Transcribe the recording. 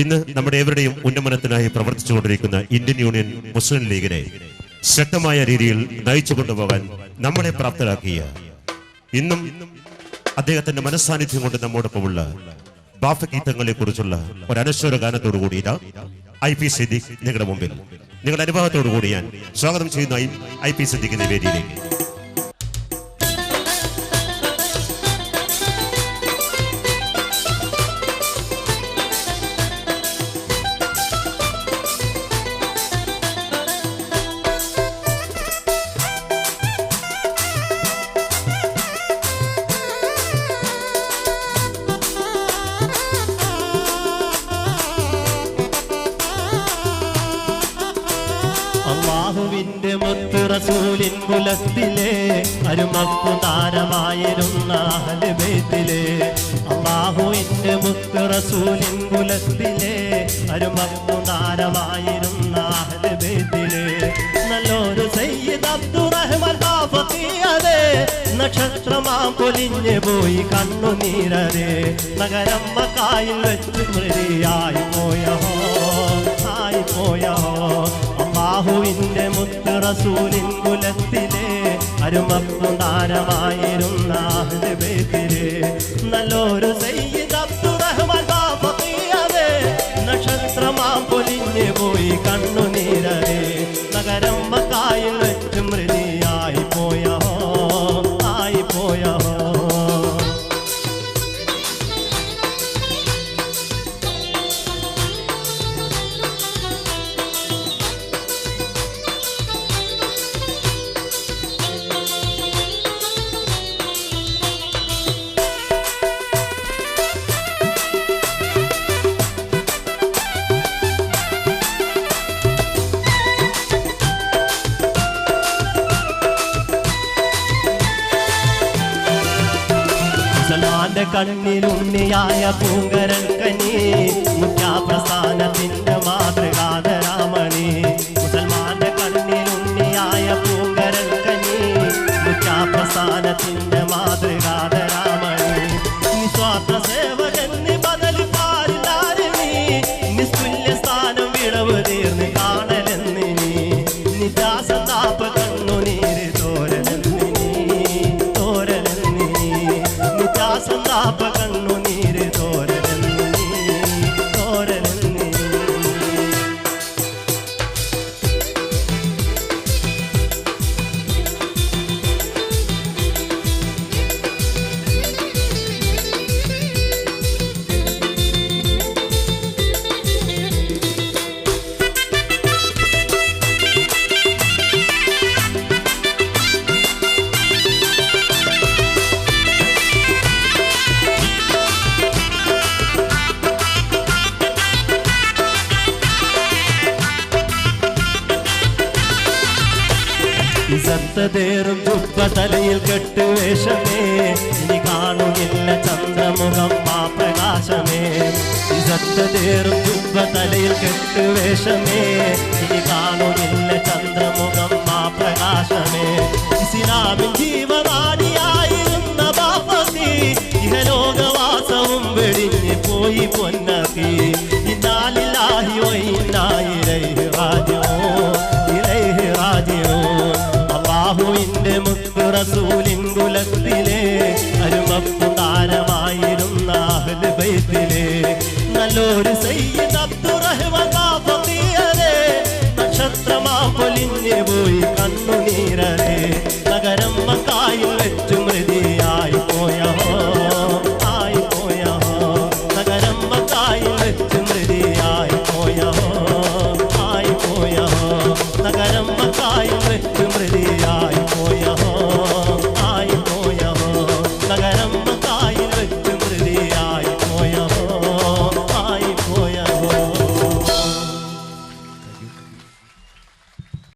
ഇന്ന് നമ്മുടെ ഏവരുടെയും ഉന്നമനത്തിനായി പ്രവർത്തിച്ചുകൊണ്ടിരിക്കുന്ന ഇന്ത്യൻ യൂണിയൻ മുസ്ലിം ലീഗിനെ ശക്തമായ രീതിയിൽ നയിച്ചു കൊണ്ടുപോകാൻ നമ്മളെ പ്രാപ്തരാക്കിയ ഇന്നും അദ്ദേഹത്തിന്റെ മനസ്സാന്നിധ്യം കൊണ്ട് നമ്മോടൊപ്പമുള്ള ബാഫഗീതങ്ങളെ കുറിച്ചുള്ള ഒരു അനശ്വര ഗാനത്തോടു കൂടി IP സിദ്ദീഖ് നിങ്ങളുടെ മുമ്പിൽ നിങ്ങളുടെ അനുഭവത്തോടു കൂടി ഞാൻ സ്വാഗതം ചെയ്യുന്ന IP സിദ്ദീഖിന്റെ വേദിയിലേക്ക്. അല്ലാഹുവിന്റെ മുത്ത് റസൂലിൻ കുലത്തിലെ അരുമക്കു താരമായിരുന്ന അഹ്ലു ബൈത്തിലെ അല്ലാഹുവിന്റെ മുത്ത് റസൂലിൻ കുലത്തിലെ അരുമക്കു താരമായിരുന്ന അഹ്ലു ബൈത്തിലെ നല്ലൊരു സയ്യിദ് അബ്ദുറഹ്മാൻ ബാഫഖിയതെ നക്ഷത്രമാം പൊലിഞ്ഞു പോയി കണ്ണുനീരതെ നഗരം മക്കായിൽ വെച്ച് മൃതിയായി പോയോ അല്ലാഹുവിന്റെ മുത്ത് റസൂലിൻ കുലത്തിലെ അരുമക്കു താരമായിരുന്ന അഹ്ലു ബൈത്തിലെ നല്ലൊരു സയ്യിദ് അബ്ദുറഹ്മാൻ ബാഫഖിയതെ നക്ഷത്രമാം പൊലിഞ്ഞു പോയി കണ്ണുനീരതെ നഗരം മക്കായിൽ വെച്ച് മൃതിയായി പോയോ മുസൽമാന്റെ കണ്ണിലുണ്ണിയായ പൂങ്കരൻ കനി മുഖ്യാപ്രസ്ഥാനത്തിന്റെ മാതൃകാതരാമണി മുസൽമാന്റെ കണ്ണിലുണ്ണിയായ പൂങ്കരൻ കനി മുഖ്യാപ്രസ്ഥാനത്തിന്റെ മാതൃകാതരാമണി നിസ്വാർത്ഥ സേവകൻ ബദലി പാരിലാരിണി നിസ്തുല്യ സ്ഥാനം വിളവ് തീർന്ന് കാണലെന്നിനി നിജാസതാപ കണ്ണുനീര് സന്താപ കണ്ണുനീര് തോരലെന്നി ഇസത്തേറും ചുപ്പ തലയിൽ കെട്ടുവേഷമേ ഇനി കാണുന്നില്ല ചന്ദ്രമുഖം ആ പ്രകാശമേ ഇസത്തേറും ചുപ്പ തലയിൽ കെട്ടുവേഷമേ ഇനി കാണുന്നില്ല ചന്ദ്രമുഖം ആ പ്രകാശമേ ഇസ്ലാമിൻ ജീവനാടിയായിരുന്ന ബാഫഖി ഇഹലോകവാസവും വെടിഞ്ഞ് പോയി പൊന്നഖി ഇന്നാലില്ലാഹി വ ഇന്നാ ഇലൈഹി റാജിഊൻ അല്ലാഹുവിന്റെ മുത്ത് റസൂലിൻ കുലത്തിലെ അരുമക്കു താരമായിരുന്ന അഹ്ലു ബൈത്തിലെ നല്ലൊരു സയ്യിദ് അബ്ദുറഹ്മാൻ ബാഫഖിയതെ നക്ഷത്രമാ പൊലിഞ്ഞു പോയി കണ്ണുനീരതെ നഗരം മക്കായിൽ വെച്ച്